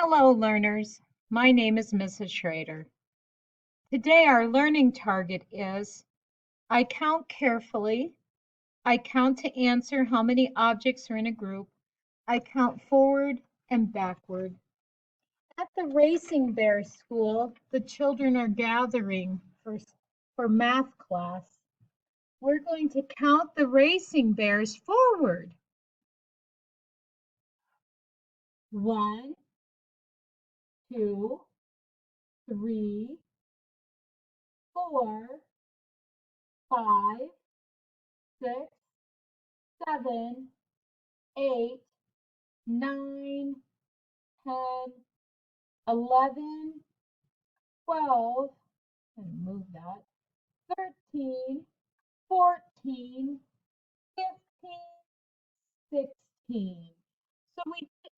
Hello, learners. My name is Mrs. Schrader. Today, our learning target is I count carefully. I count to answer how many objects are in a group. I count forward and backward. At the Racing Bear School, the children are gathering for math class. We're going to count the racing bears forward. 1, 2, 3, 4, 5, 6, 7, 8, 9, 10, 11, 12, and move that, 13, 14, 15, 16. So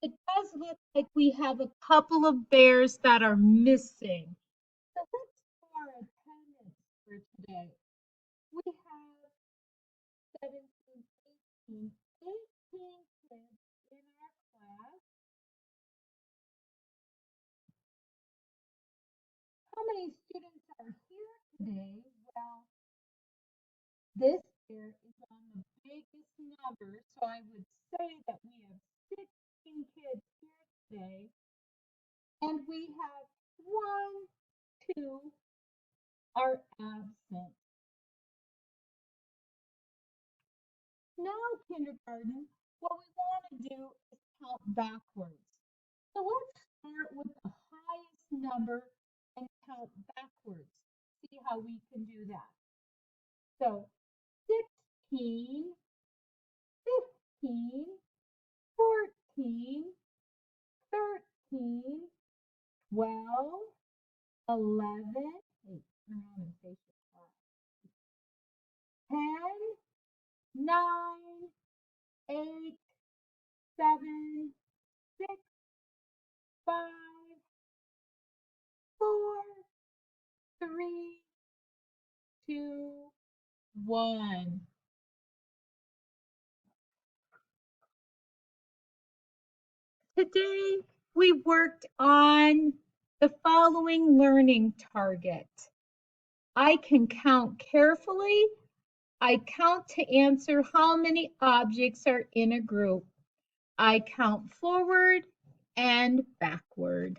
it does look like we have a couple of bears that are missing. So let's do our attendance for today. We have 17, 18 kids in our class. How many students are here today? Well, this year is on the biggest number, so I would say that we have 16 kids here today. And we have 1, 2 are absent. Now, kindergarten, what we want to do is count backwards. So let's start with the highest number and count backwards. See how we can do that. So 16, 15, 14, 13, 12, 11, 10, 9, 8, 7, 6, 5, 4, 3, 2, 1. Today, we worked on the following learning target. I can count carefully. I count to answer how many objects are in a group. I count forward and backward.